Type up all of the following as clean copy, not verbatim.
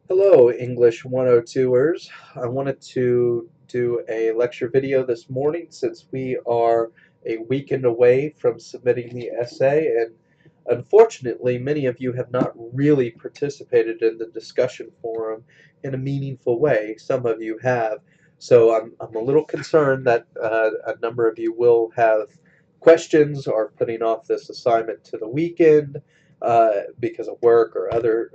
Hello, English 102ers. I wanted to do a lecture video this morning since we are a weekend away from submitting the essay, and unfortunately, many of you have not really participated in the discussion forum in a meaningful way. Some of you have. So I'm a little concerned that a number of you will have questions or putting off this assignment to the weekend because of work or other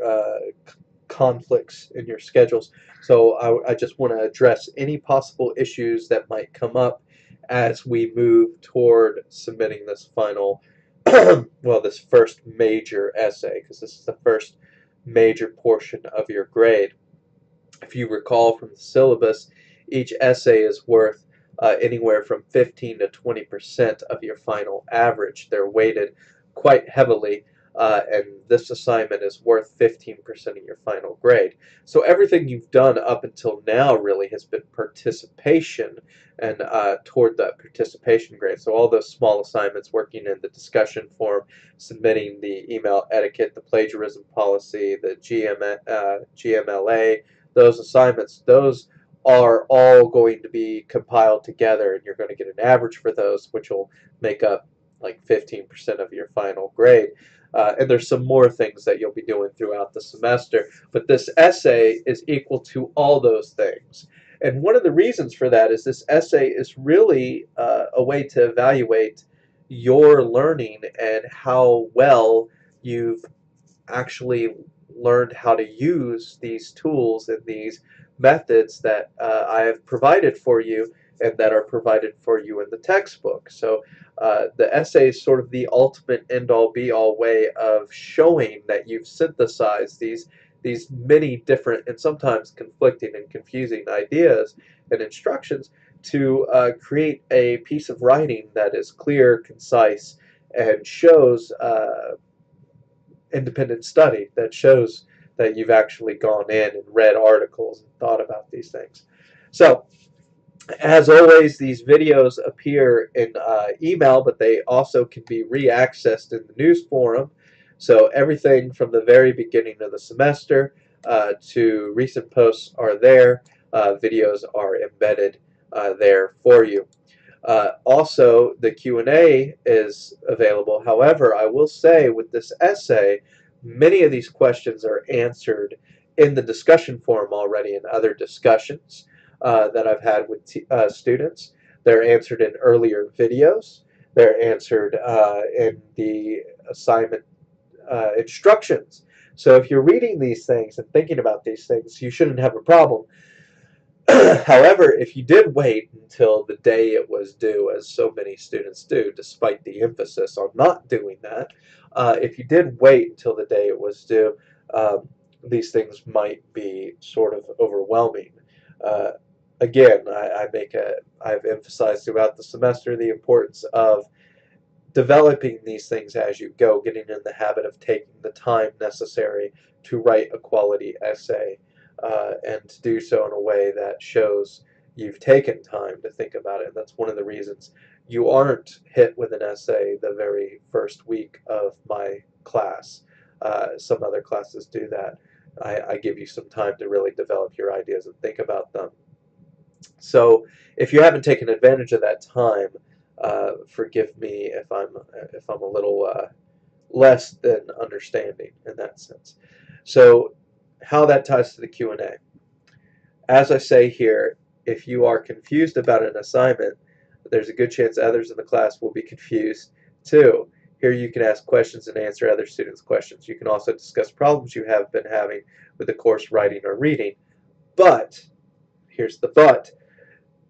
conflicts in your schedules. So I just want to address any possible issues that might come up as we move toward submitting this final, well, this first major essay, because this is the first major portion of your grade. If you recall from the syllabus, each essay is worth anywhere from 15 to 20% of your final average. They're weighted quite heavily, and this assignment is worth 15% of your final grade. So everything you've done up until now really has been participation and toward that participation grade. So all those small assignments, working in the discussion forum, submitting the email etiquette, the plagiarism policy, the GMLA, those assignments, those are all going to be compiled together, and you're going to get an average for those, which will make up like 15% of your final grade. And there's some more things that you'll be doing throughout the semester, but this essay is equal to all those things. And one of the reasons for that is this essay is really a way to evaluate your learning and how well you've actually learned how to use these tools and these methods that I have provided for you and that are provided for you in the textbook. So the essay is sort of the ultimate end-all be-all way of showing that you've synthesized these many different and sometimes conflicting and confusing ideas and instructions to create a piece of writing that is clear, concise, and shows independent study that shows that you've actually gone in and read articles and thought about these things. So, as always, these videos appear in email, but they also can be re-accessed in the news forum. So everything from the very beginning of the semester to recent posts are there. Videos are embedded there for you. Also, the Q&A is available. However, I will say with this essay, many of these questions are answered in the discussion forum already in other discussions that I've had with students. They're answered in earlier videos. They're answered in the assignment instructions. So if you're reading these things and thinking about these things, you shouldn't have a problem. However, if you did wait until the day it was due, as so many students do, despite the emphasis on not doing that, if you did wait until the day it was due, these things might be sort of overwhelming. Uh, Again, I've emphasized throughout the semester the importance of developing these things as you go, getting in the habit of taking the time necessary to write a quality essay and to do so in a way that shows you've taken time to think about it. And that's one of the reasons you aren't hit with an essay the very first week of my class. Some other classes do that. I give you some time to really develop your ideas and think about them. So if you haven't taken advantage of that time, forgive me if I'm a little less than understanding in that sense. So how that ties to the Q&A. As I say here, if you are confused about an assignment, there's a good chance others in the class will be confused too. Here you can ask questions and answer other students' questions. You can also discuss problems you have been having with the course writing or reading. But, here's the but,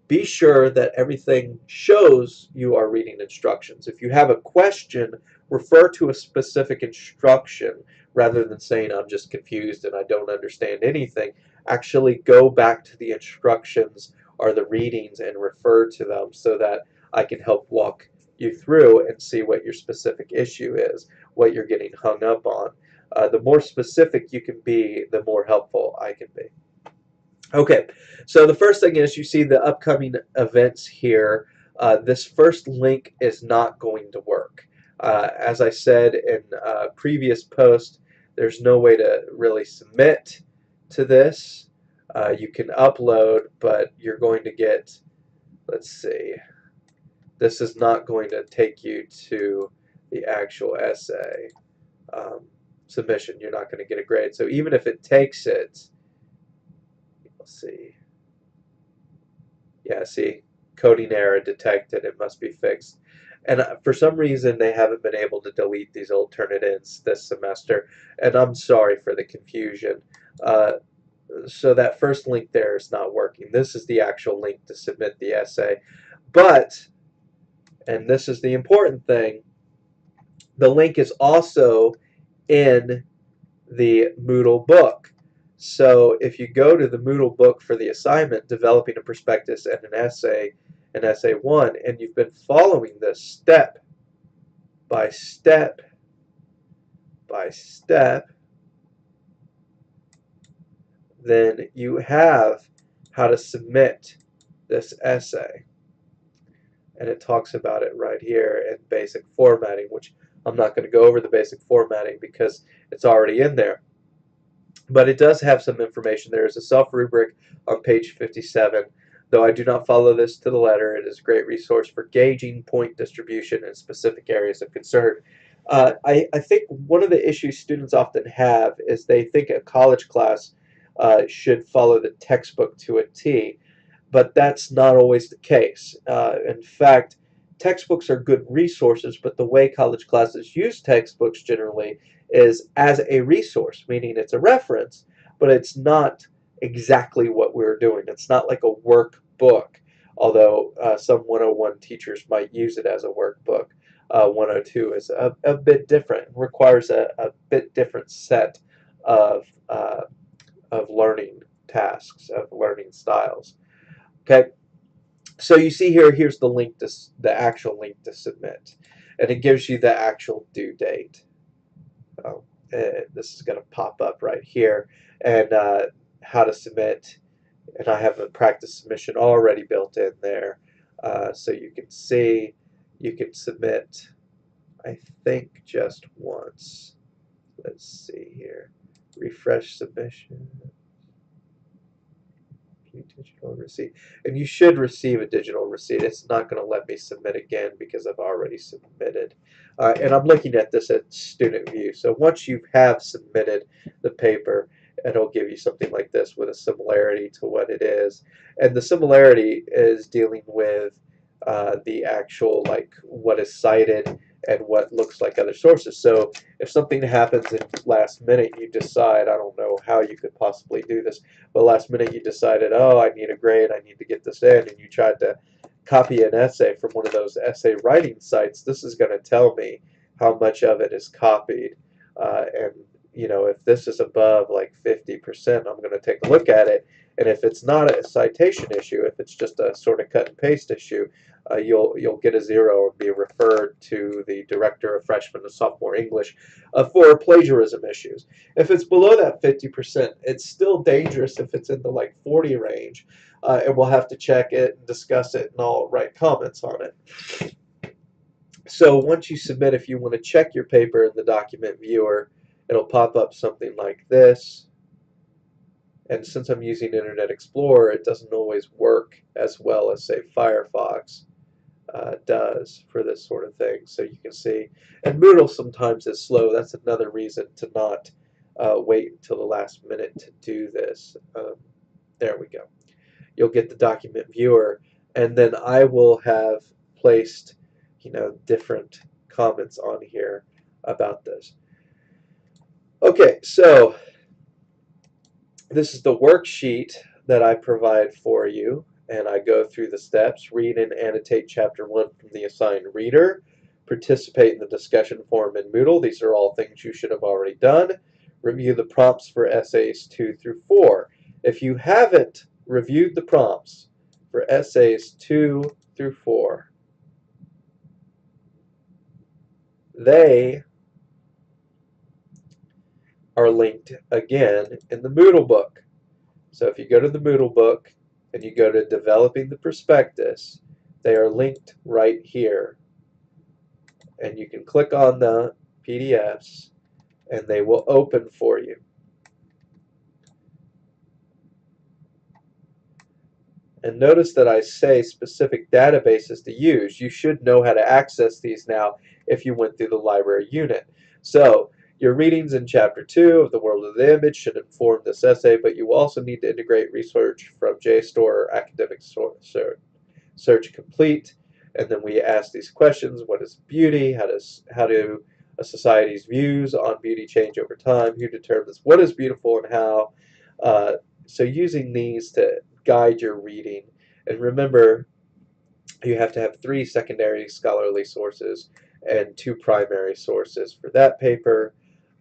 be sure that everything shows you are reading instructions. If you have a question, refer to a specific instruction rather than saying, I'm just confused and I don't understand anything. Actually go back to the instructions or the readings and refer to them so that I can help walk you through and see what your specific issue is, what you're getting hung up on. The more specific you can be, the more helpful I can be. Okay, so the first thing is you see the upcoming events here. This first link is not going to work. As I said in previous post, there's no way to really submit to this. You can upload, but you're going to get, let's see, this is not going to take you to the actual essay submission. You're not going to get a grade. So even if it takes it, let's see. Yeah, see, coding error detected. It must be fixed. And for some reason, they haven't been able to delete these old Turnitin this semester. And I'm sorry for the confusion. So that first link there is not working. This is the actual link to submit the essay. But, and this is the important thing, the link is also in the Moodle book. So if you go to the Moodle book for the assignment, developing a prospectus and an Essay1, and you've been following this step by step by step, then you have how to submit this essay. And it talks about it right here in basic formatting, which I'm not going to go over the basic formatting because it's already in there. But it does have some information. There is a self-rubric on page 57. Though I do not follow this to the letter, it is a great resource for gauging point distribution in specific areas of concern. I think one of the issues students often have is they think a college class should follow the textbook to a T, but that's not always the case. In fact, textbooks are good resources, but the way college classes use textbooks generally is as a resource, meaning it's a reference, but it's not exactly what we're doing. It's not like a workbook, although some 101 teachers might use it as a workbook. 102 is a bit different, requires a bit different set of learning tasks, of learning styles. Okay, so you see here, here's the link to the actual link to submit, and it gives you the actual due date. This is going to pop up right here, and how to submit. And I have a practice submission already built in there, so you can see you can submit, I think, just once. Let's see here, refresh submission. Digital receipt, and you should receive a digital receipt. It's not going to let me submit again because I've already submitted, and I'm looking at this at student view. So once you have submitted the paper, it'll give you something like this with a similarity to what it is, and the similarity is dealing with the actual, like, what is cited and what looks like other sources. So if something happens in last minute, you decide, I don't know how you could possibly do this, but last minute you decided, oh, I need a grade, I need to get this in, and you tried to copy an essay from one of those essay writing sites, this is going to tell me how much of it is copied. And, you know, if this is above like 50%, I'm going to take a look at it. And if it's not a citation issue, if it's just a sort of cut and paste issue, you'll get a 0 and be referred to the director of freshman and sophomore English for plagiarism issues. If it's below that 50%, it's still dangerous if it's in the like 40 range, and we'll have to check it and discuss it and all write comments on it. So once you submit, if you want to check your paper in the document viewer, it'll pop up something like this. And since I'm using Internet Explorer, it doesn't always work as well as, say, Firefox does for this sort of thing. So you can see, and Moodle sometimes is slow. That's another reason to not wait until the last minute to do this. There we go. You'll get the document viewer, and then I will have placed, you know, different comments on here about this. Okay, so this is the worksheet that I provide for you, and I go through the steps, read and annotate chapter 1 from the assigned reader, participate in the discussion forum in Moodle. These are all things you should have already done. Review the prompts for essays 2 through 4. If you haven't reviewed the prompts for essays 2 through 4, they are linked again in the Moodle book. So if you go to the Moodle book and you go to developing the prospectus, they are linked right here. And you can click on the PDFs and they will open for you. And notice that I say specific databases to use. You should know how to access these now if you went through the library unit. So your readings in Chapter 2 of The World of the Image should inform this essay, but you also need to integrate research from JSTOR or Academic Search Complete. And then we ask these questions: what is beauty? How do a society's views on beauty change over time? Who determines what is beautiful and how? So using these to guide your reading. And remember, you have to have 3 secondary scholarly sources and 2 primary sources for that paper,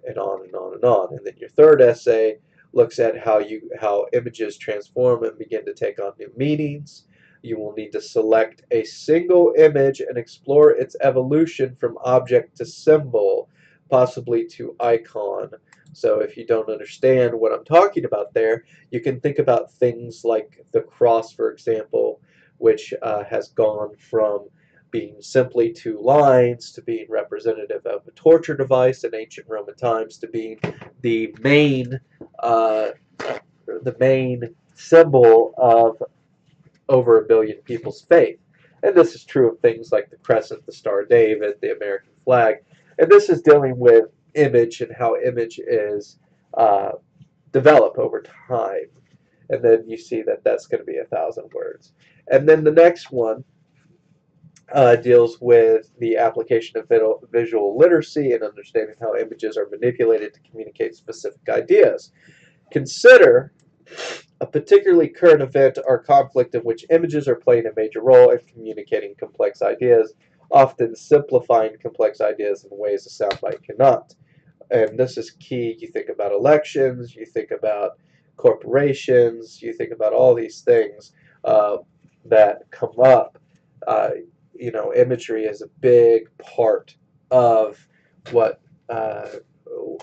and on and on and on. And then your third essay looks at how images transform and begin to take on new meanings. You will need to select a single image and explore its evolution from object to symbol, possibly to icon. So if you don't understand what I'm talking about there, you can think about things like the cross, for example, which has gone from being simply 2 lines to being representative of a torture device in ancient Roman times to being the main uh, symbol of over 1 billion people's faith. And this is true of things like the crescent, the Star of David, the American flag. And this is dealing with image and how image is developed over time. And then you see that that's going to be 1,000 words. And then the next one deals with the application of visual literacy and understanding how images are manipulated to communicate specific ideas. Consider a particularly current event or conflict in which images are playing a major role in communicating complex ideas, often simplifying complex ideas in ways a soundbite cannot. And this is key. You think about elections, you think about corporations, you think about all these things that come up. Uh, imagery is a big part of what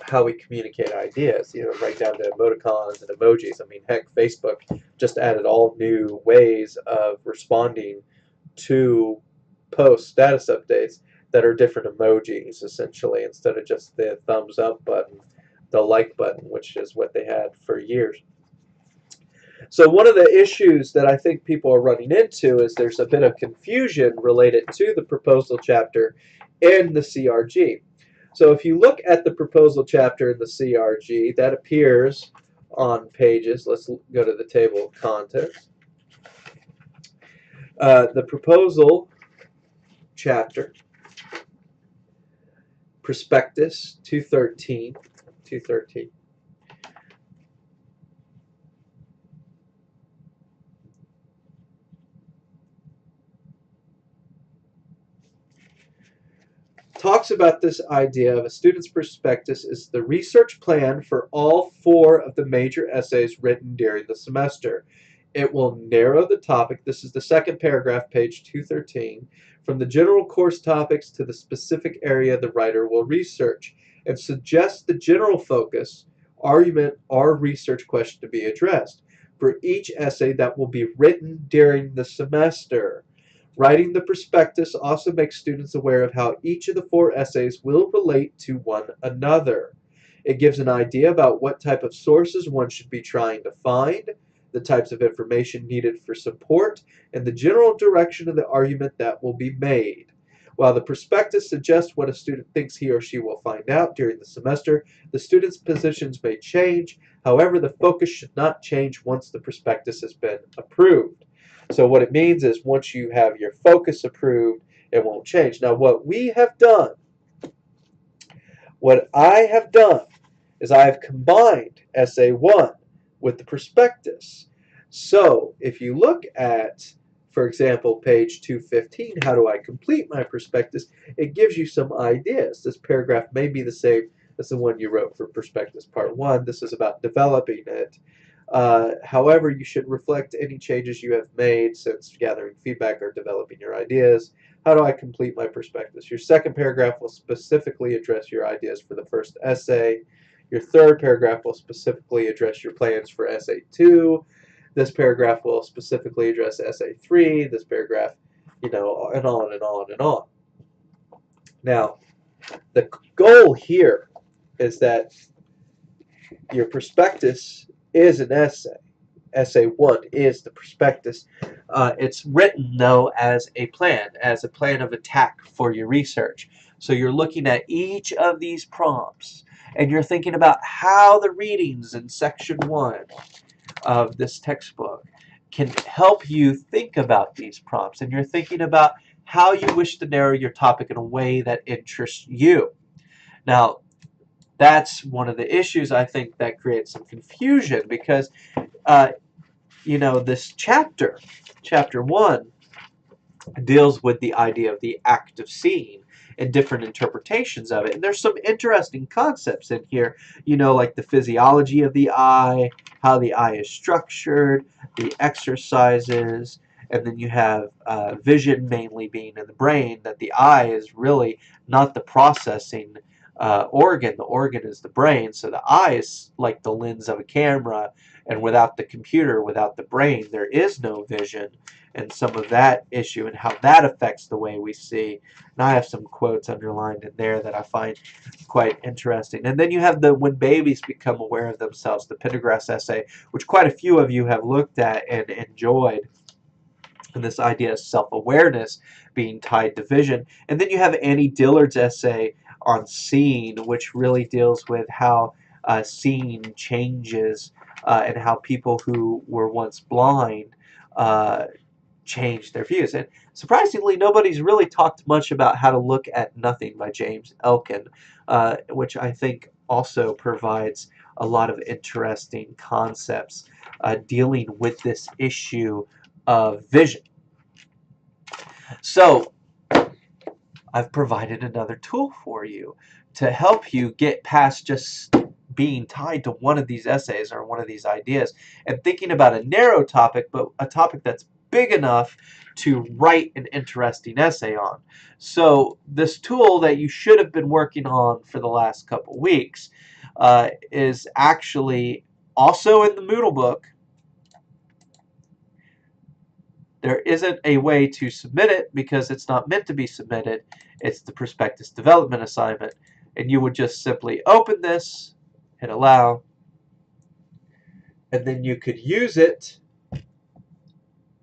how we communicate ideas. Right down to emoticons and emojis. I mean, heck, Facebook just added all new ways of responding to post status updates that are different emojis, essentially, instead of just the thumbs up button, the like button, which is what they had for years. So one of the issues that I think people are running into is there's a bit of confusion related to the proposal chapter in the CRG. So if you look at the proposal chapter in the CRG, that appears on pages. Let's go to the table of contents. The proposal chapter, Prospectus 213, talks about this idea of a student's prospectus is the research plan for all 4 of the major essays written during the semester. It will narrow the topic, this is the second paragraph, page 213, from the general course topics to the specific area the writer will research, and suggest the general focus, argument, or research question to be addressed for each essay that will be written during the semester. Writing the prospectus also makes students aware of how each of the 4 essays will relate to one another. It gives an idea about what type of sources one should be trying to find, the types of information needed for support, and the general direction of the argument that will be made. While the prospectus suggests what a student thinks he or she will find out during the semester, the student's positions may change. However, the focus should not change once the prospectus has been approved. So what it means is once you have your focus approved, it won't change. Now what I have done is I have combined Essay1 with the prospectus. So if you look at, for example, page 215, how do I complete my prospectus? It gives you some ideas. This paragraph may be the same as the one you wrote for prospectus part 1. This is about developing it. However, you should reflect any changes you have made since gathering feedback or developing your ideas. How do I complete my prospectus? Your second paragraph will specifically address your ideas for the first essay. Your third paragraph will specifically address your plans for essay 2. This paragraph will specifically address essay 3. This paragraph, and on and on and on. Now, the goal is that your prospectus is an essay. Essay 1 is the prospectus. It's written, though, as a plan of attack for your research. So you're looking at each of these prompts, and you're thinking about how the readings in section 1 of this textbook can help you think about these prompts. And you're thinking about how you wish to narrow your topic in a way that interests you. Now, that's one of the issues I think that creates some confusion, because this chapter 1, deals with the idea of the act of seeing and different interpretations of it. And there's some interesting concepts in here, like the physiology of the eye, how the eye is structured, the exercises, and then you have vision mainly being in the brain, that the eye is really not the processing organ. The organ is the brain, so the eye is like the lens of a camera, and without the computer, without the brain, there is no vision. And some of that issue and how that affects the way we see. And I have some quotes underlined in there that I find quite interesting. And then you have the when babies become aware of themselves, the Pendergrass essay, which quite a few of you have looked at and enjoyed. And this idea of self-awareness being tied to vision. And then you have Annie Dillard's essay on seeing, which really deals with how seeing changes and how people who were once blind change their views. And surprisingly, nobody's really talked much about How to Look at Nothing by James Elkin, which I think also provides a lot of interesting concepts dealing with this issue of vision. So I've provided another tool for you to help you get past just being tied to one of these essays or one of these ideas and thinking about a narrow topic, but a topic that's big enough to write an interesting essay on. So this tool that you should have been working on for the last couple weeks is actually also in the Moodle book. There isn't a way to submit it because it's not meant to be submitted. It's the Prospectus development assignment. And you would just simply open this, hit allow, and then you could use it.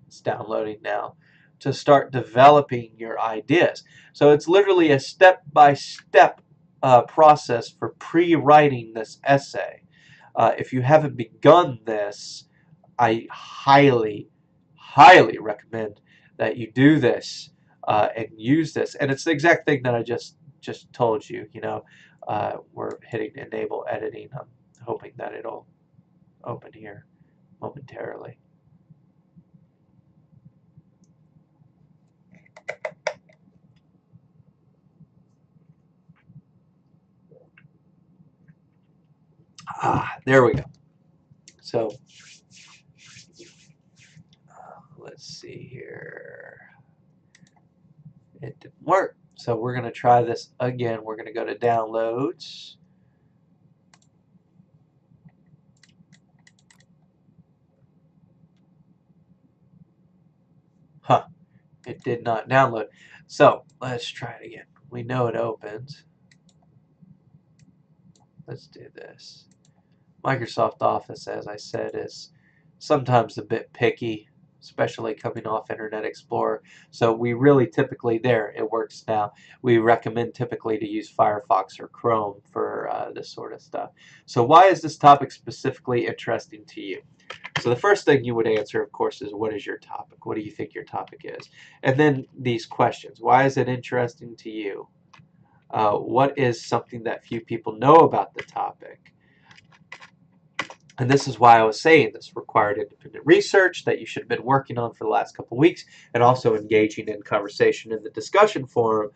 It's downloading now, to start developing your ideas. So it's literally a step-by-step process for pre-writing this essay. If you haven't begun this, I highly recommend that you do this and use this. And it's the exact thing that I just told you. We're hitting enable editing. I'm hoping that it'll open here momentarily. There we go. So let's see here. It didn't work. So we're going to try this again. We're going to go to downloads. It did not download. So let's try it again. We know it opens. Let's do this. Microsoft Office, as I said, is sometimes a bit picky, especially coming off Internet Explorer. So we really typically, there, it works now. We recommend typically to use Firefox or Chrome for this sort of stuff. So why is this topic specifically interesting to you? So the first thing you would answer, of course, is what is your topic? What do you think your topic is? And then these questions. Why is it interesting to you? What is something that few people know about the topic? And this is why I was saying this required independent research that you should have been working on for the last couple of weeks, and also engaging in conversation in the discussion forum.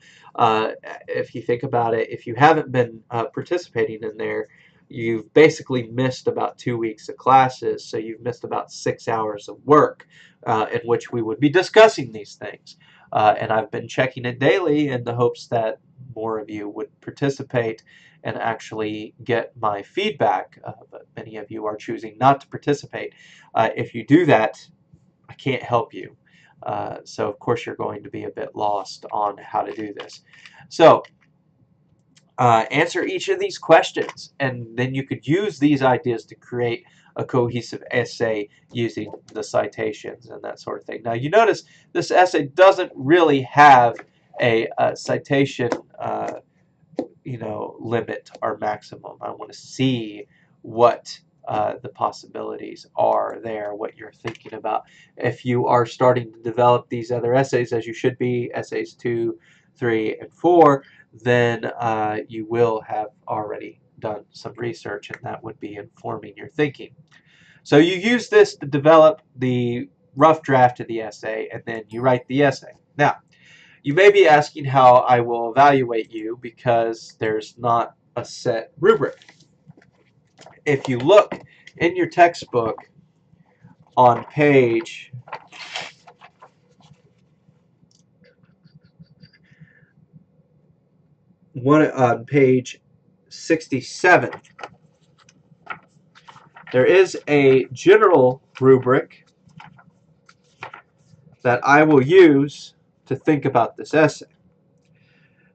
If you think about it, if you haven't been participating in there, you've basically missed about 2 weeks of classes, so you've missed about 6 hours of work in which we would be discussing these things. And I've been checking it daily in the hopes that more of you would participate and actually get my feedback, but many of you are choosing not to participate. If you do that, I can't help you. So of course you're going to be a bit lost on how to do this. So answer each of these questions, and then you could use these ideas to create a cohesive essay using the citations and that sort of thing. Now you notice this essay doesn't really have a citation limit or maximum. I want to see what the possibilities are there, what you're thinking about. If you are starting to develop these other essays, as you should be, essays 2, 3, and 4, then you will have already done some research, and that would be informing your thinking. So you use this to develop the rough draft of the essay, and then you write the essay. Now, you may be asking how I will evaluate you because there's not a set rubric. If you look in your textbook on page on page 67, there is a general rubric that I will use to think about this essay.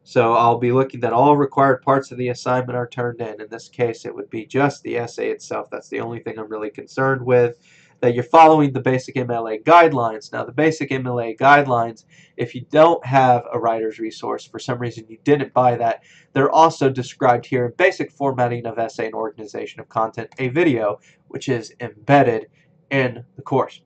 So I'll be looking that all required parts of the assignment are turned in. In this case, it would be just the essay itself. That's the only thing I'm really concerned with. That you're following the basic MLA guidelines. Now, the basic MLA guidelines, if you don't have a writer's resource, for some reason you didn't buy that, they're also described here in basic formatting of essay and organization of content, a video, which is embedded in the course.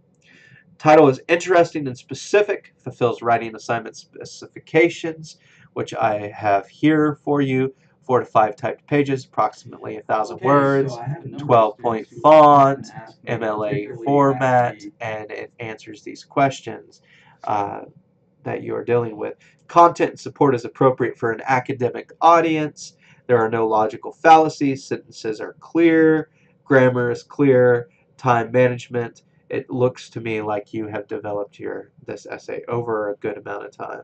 Title is interesting and specific, fulfills writing assignment specifications, which I have here for you. 4 to 5 typed pages, approximately 1,000 words, 12-point font, MLA format, and it answers these questions that you are dealing with. Content and support is appropriate for an academic audience. There are no logical fallacies. Sentences are clear. Grammar is clear. Time management. It looks to me like you have developed this essay over a good amount of time.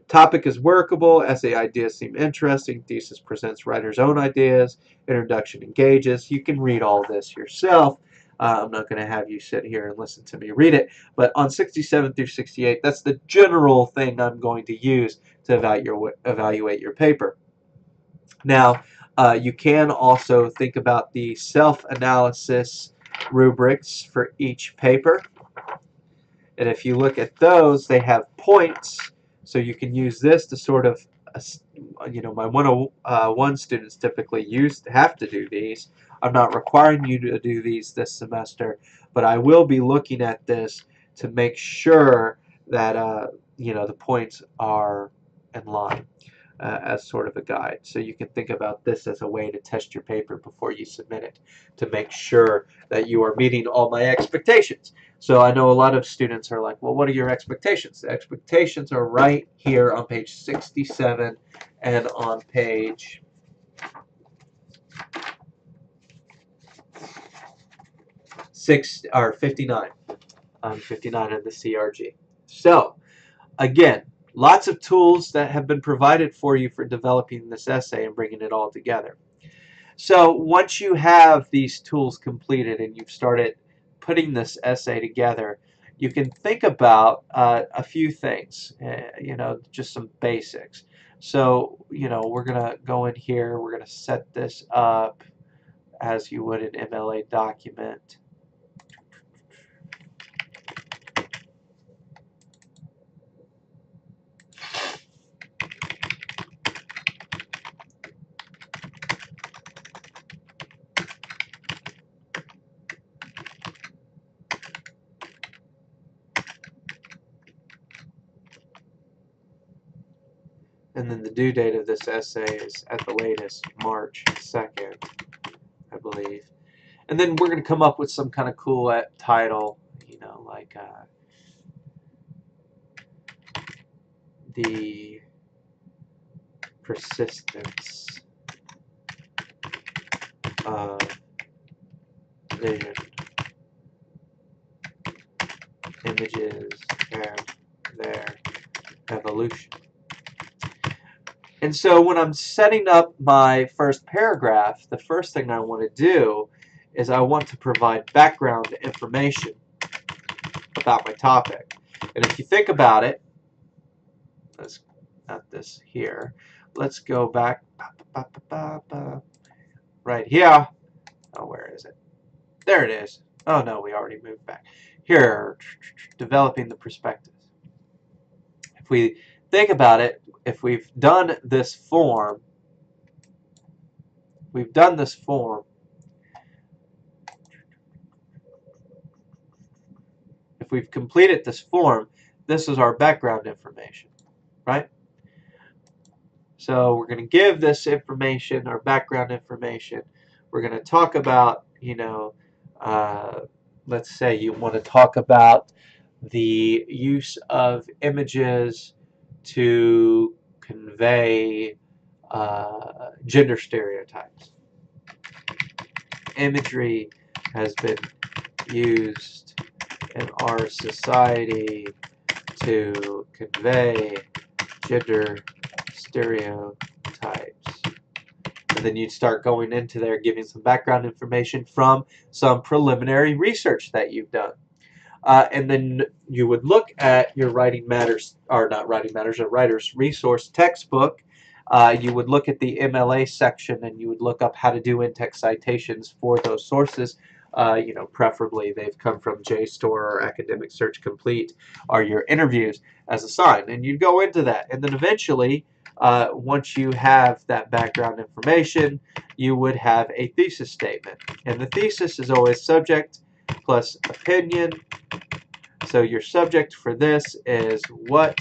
Topic is workable. Essay ideas seem interesting. Thesis presents writer's own ideas. Introduction engages. You can read all this yourself. I'm not going to have you sit here and listen to me read it. But on 67 through 68, that's the general thing I'm going to use to evaluate your paper. Now, you can also think about the self-analysis rubrics for each paper. And if you look at those, they have points. So you can use this to sort of, my 101 students typically have to do these. I'm not requiring you to do these this semester, but I will be looking at this to make sure that, the points are in line. As sort of a guide. So you can think about this as a way to test your paper before you submit it to make sure that you are meeting all my expectations. So I know a lot of students are like, well, what are your expectations? The expectations are right here on page 67 and on page 59. On 59 of the CRG. So again, lots of tools that have been provided for you for developing this essay and bringing it all together. So once you have these tools completed and you've started putting this essay together, you can think about a few things, just some basics. So, we're going to go in here, we're going to set this up as you would an MLA document. And then the due date of this essay is at the latest March 2nd, I believe. And then we're going to come up with some kind of cool title, like the persistence of vision, images, and their evolution. And so when I'm setting up my first paragraph, the first thing I want to do is I want to provide background information about my topic. And if you think about it, let's add this here. let's go back right here. Oh, where is it? There it is. Oh no, we already moved back. Here, developing the prospectus. If we think about it, if we've done this form, if we've completed this form, this is our background information, right? So we're going to give this information, our background information. We're going to talk about, let's say you want to talk about the use of images to convey gender stereotypes. Imagery has been used in our society to convey gender stereotypes. And then you'd start going into there, giving some background information from some preliminary research that you've done. And then you would look at your Writing Matters, or not Writing Matters, a Writer's Resource textbook. You would look at the MLA section and you would look up how to do in-text citations for those sources. Preferably they've come from JSTOR or Academic Search Complete, or your interviews as assigned. And you'd go into that. And then eventually, once you have that background information, you would have a thesis statement. And the thesis is always subject plus opinion. So your subject for this is, what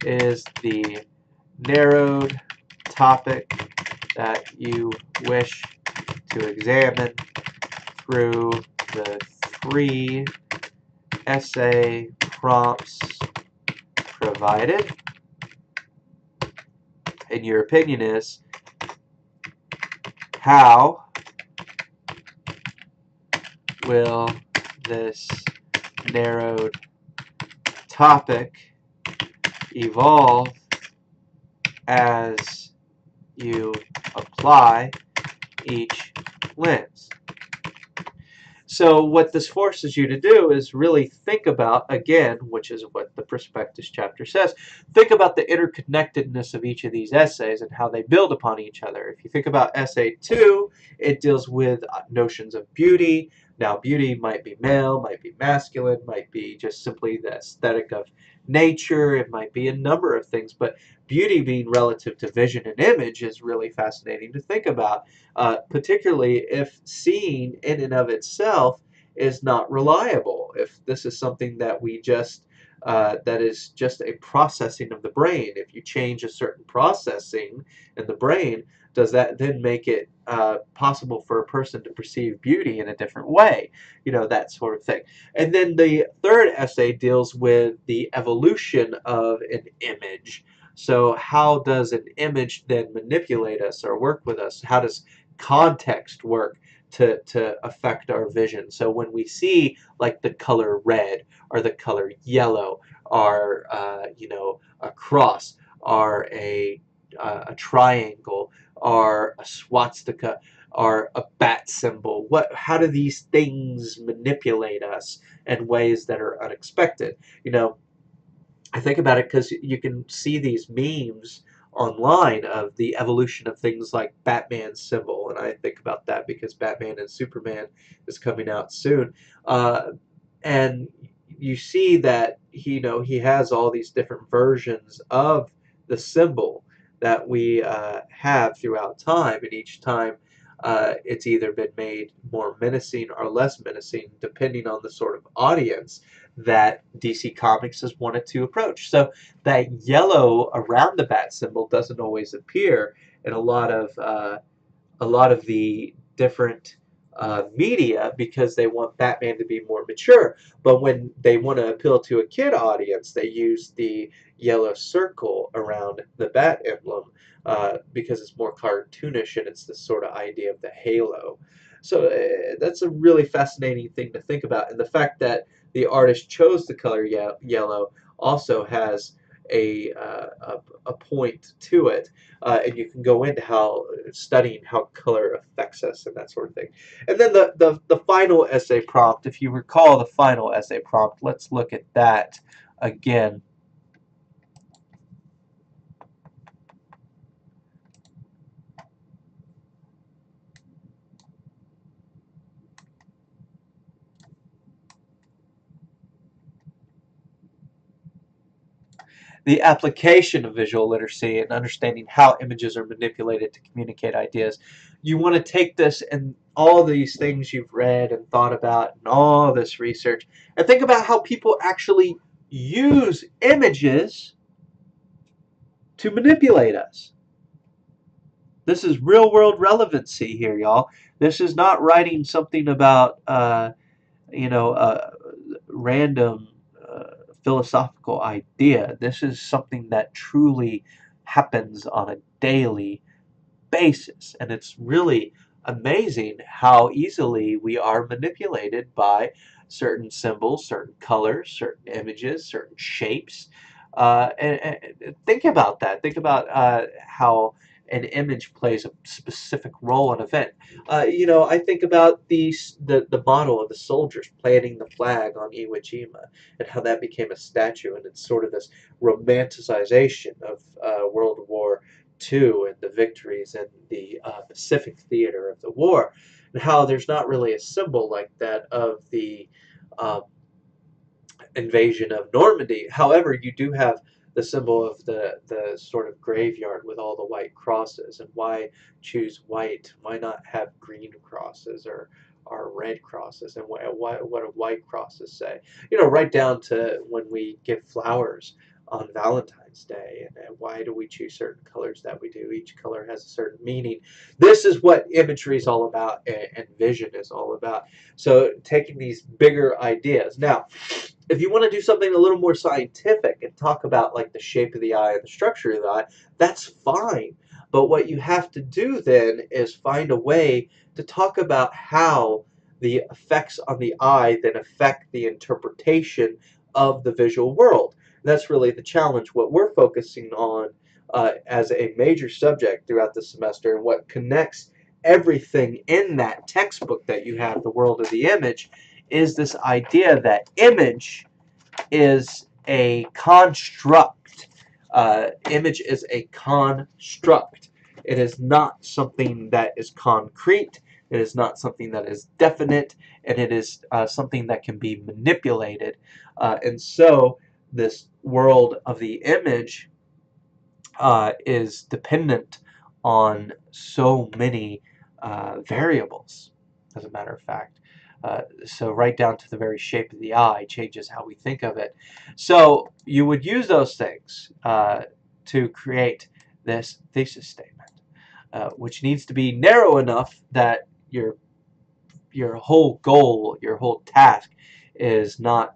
is the narrowed topic that you wish to examine through the 3 essay prompts provided? And your opinion is, how will this narrowed topic evolve as you apply each lens? So what this forces you to do is really think about, again, which is what the Prospectus chapter says, think about the interconnectedness of each of these essays and how they build upon each other. If you think about essay 2, it deals with notions of beauty. Now, beauty might be male, might be masculine, might be just simply the aesthetic of nature. It might be a number of things, but beauty being relative to vision and image is really fascinating to think about. Particularly if seeing in and of itself is not reliable. If this is something that we just, that is just a processing of the brain. If you change a certain processing in the brain, does that then make it possible for a person to perceive beauty in a different way? That sort of thing. And then the third essay deals with the evolution of an image. So how does an image then manipulate us or work with us? How does context work to affect our vision? So when we see like the color red or the color yellow, or a cross, or a triangle, or a swastika, or a bat symbol, how do these things manipulate us in ways that are unexpected? I think about it because you can see these memes online of the evolution of things like Batman's symbol, and I think about that because Batman and Superman is coming out soon, and you see that he has all these different versions of the symbol that we have throughout time, and each time it's either been made more menacing or less menacing depending on the sort of audience that DC Comics has wanted to approach. So that yellow around the bat symbol doesn't always appear in a lot of the different media because they want Batman to be more mature. But when they want to appeal to a kid audience, they use the yellow circle around the bat emblem because it's more cartoonish and it's this sort of idea of the halo. So that's a really fascinating thing to think about. And the fact that the artist chose the color yellow also has a point to it, and you can go into studying how color affects us and that sort of thing. And then the final essay prompt, if you recall the final essay prompt, let's look at that again. the application of visual literacy and understanding how images are manipulated to communicate ideas. You want to take this and all these things you've read and thought about and all this research and think about how people actually use images to manipulate us. This is real world relevancy here, y'all. This is not writing something about, random philosophical idea. This is something that truly happens on a daily basis. And it's really amazing how easily we are manipulated by certain symbols, certain colors, certain images, certain shapes. And think about that. Think about how an image plays a specific role in an event. I think about the model of the soldiers planting the flag on Iwo Jima and how that became a statue, and it's sort of this romanticization of World War II and the victories in the Pacific theater of the war, and how there's not really a symbol like that of the um, invasion of Normandy. However, you do have the symbol of the sort of graveyard with all the white crosses. And why choose white? Why not have green crosses or red crosses? And what do white crosses say? Right down to when we give flowers on Valentine's Day, and why do we choose certain colors that we do? Each color has a certain meaning. This is what imagery is all about, and vision is all about. So taking these bigger ideas. Now, if you want to do something a little more scientific and talk about like the shape of the eye and the structure of the eye, that's fine. But what you have to do then is find a way to talk about how the effects on the eye then affect the interpretation of the visual world. And that's really the challenge. What we're focusing on as a major subject throughout the semester, and what connects everything in that textbook that you have, the world of the image, is this idea that image is a construct. Image is a construct. It is not something that is concrete. It is not something that is definite, and it is something that can be manipulated. And so this world of the image is dependent on so many variables, as a matter of fact. So right down to the very shape of the eye changes how we think of it. So you would use those things to create this thesis statement, which needs to be narrow enough that your whole goal, your whole task is not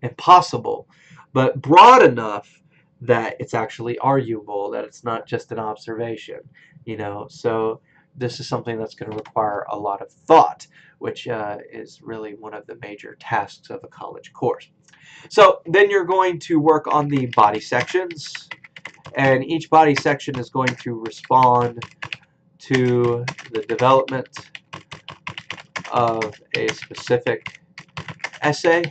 impossible, but broad enough that it's actually arguable, that it's not just an observation. So this is something that's going to require a lot of thought, which is really one of the major tasks of a college course. So then you're going to work on the body sections, and each body section is going to respond to the development of a specific essay.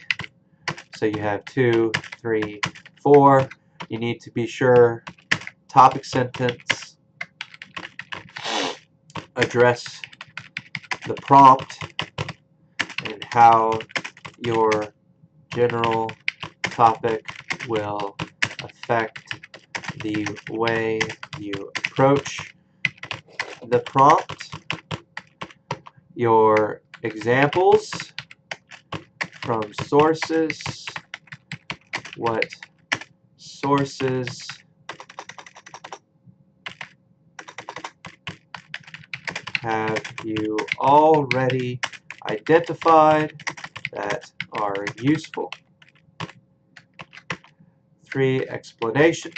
So you have 2, 3, 4. You need to be sure topic sentence, address the prompt, and how your general topic will affect the way you approach the prompt. Your examples from sources. What sources have you already identified that are useful? 3, explanation.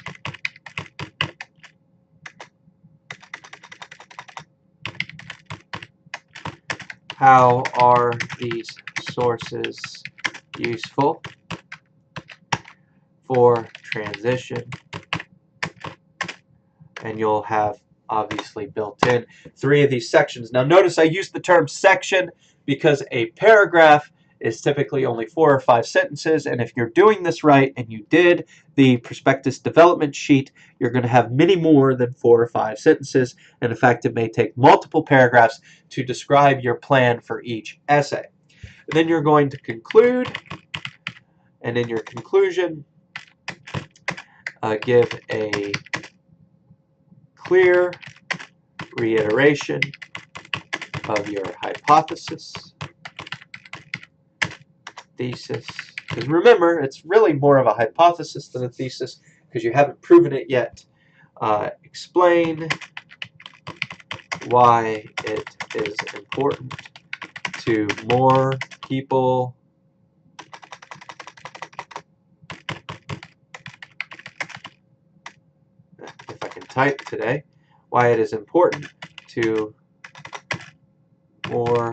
How are these sources useful? 4, transition. And you'll have obviously built in 3 of these sections. Now notice I used the term section because a paragraph is typically only 4 or 5 sentences, and if you're doing this right and you did the prospectus development sheet, you're going to have many more than 4 or 5 sentences, and in fact it may take multiple paragraphs to describe your plan for each essay. And then you're going to conclude, and in your conclusion give a clear reiteration of your hypothesis, thesis. Because remember, it's really more of a hypothesis than a thesis because you haven't proven it yet. Explain why it is important to more people if I can type today, why it is important to more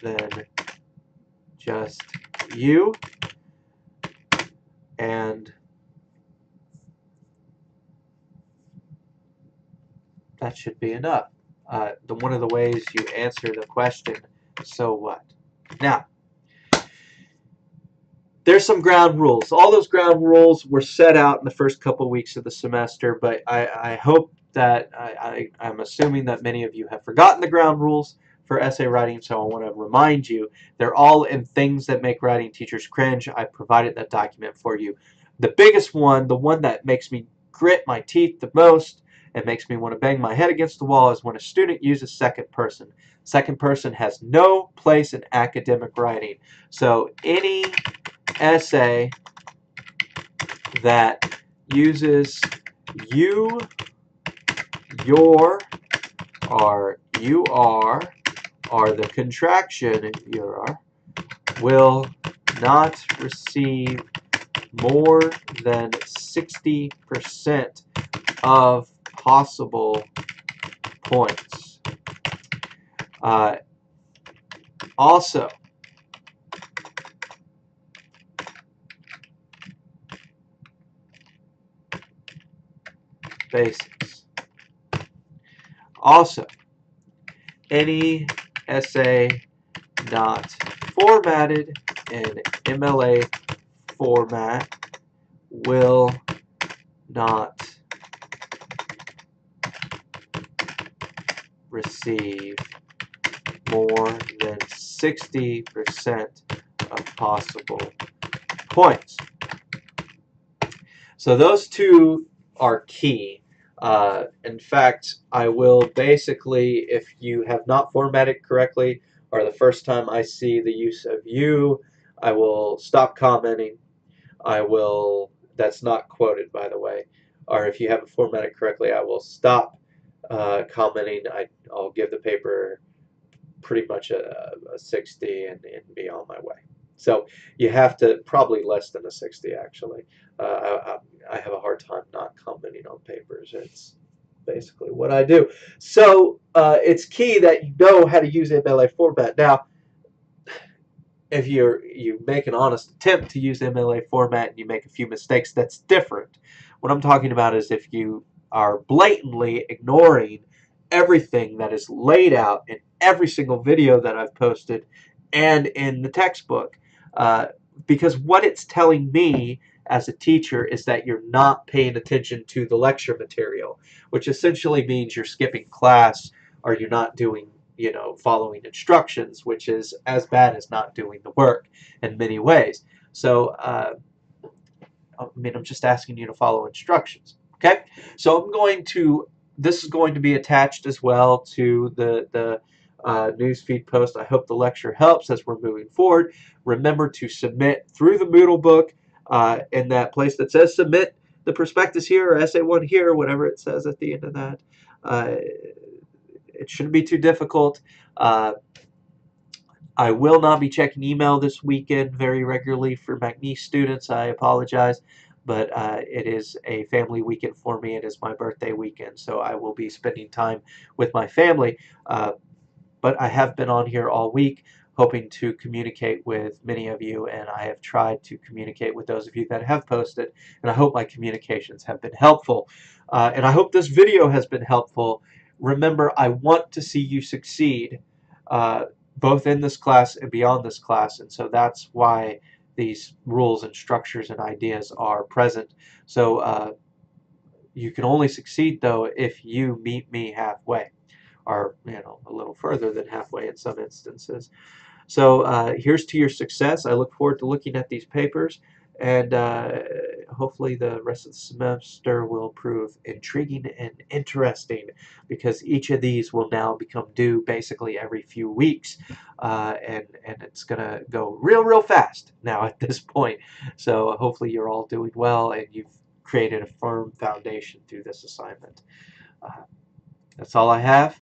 than just you, and that should be enough. One of the ways you answer the question, so what? Now, there's some ground rules. All those ground rules were set out in the first couple weeks of the semester, but I hope that I'm assuming that many of you have forgotten the ground rules for essay writing, so I want to remind you they're all in Things That Make Writing Teachers Cringe. I provided that document for you. The biggest one, the one that makes me grit my teeth the most and makes me want to bang my head against the wall, is when a student uses second person. Second person has no place in academic writing. So any essay that uses you, your, or you are the contraction your will not receive more than 60% of possible points. Also, basics. Also, any essay not formatted in MLA format will not receive more than 60% of possible points. So those two are key. In fact, I will basically, if you have not formatted correctly, or the first time I see the use of you, I will stop commenting. That's not quoted, by the way. Or if you haven't formatted correctly, I will stop commenting. I'll give the paper pretty much a 60 and be on my way. So you have to, probably less than a 60 actually. I have a hard time not commenting on papers. It's basically what I do. So it's key that you know how to use MLA format. Now, if you make an honest attempt to use MLA format and you make a few mistakes, that's different. What I'm talking about is if you are blatantly ignoring everything that is laid out in every single video that I've posted and in the textbook. Because what it's telling me as a teacher is that you're not paying attention to the lecture material, which essentially means you're skipping class or you're not doing, following instructions, which is as bad as not doing the work in many ways. So, I'm just asking you to follow instructions. Okay, so this is going to be attached as well to the newsfeed post. I hope the lecture helps as we're moving forward. Remember to submit through the Moodle book in that place that says submit the prospectus here or Essay1 here, whatever it says at the end of that. It shouldn't be too difficult. I will not be checking email this weekend very regularly for McNeese students. I apologize, but it is a family weekend for me. It is my birthday weekend, so I will be spending time with my family. But I have been on here all week hoping to communicate with many of you, and I have tried to communicate with those of you that have posted, and I hope my communications have been helpful. And I hope this video has been helpful. Remember, I want to see you succeed, both in this class and beyond this class, and so that's why these rules and structures and ideas are present. So you can only succeed, though, if you meet me halfway, or a little further than halfway in some instances. So here's to your success. I look forward to looking at these papers. And hopefully the rest of the semester will prove intriguing and interesting, because each of these will now become due basically every few weeks, and it's gonna go real fast now at this point. So hopefully you're all doing well and you've created a firm foundation through this assignment. Uh, that's all I have.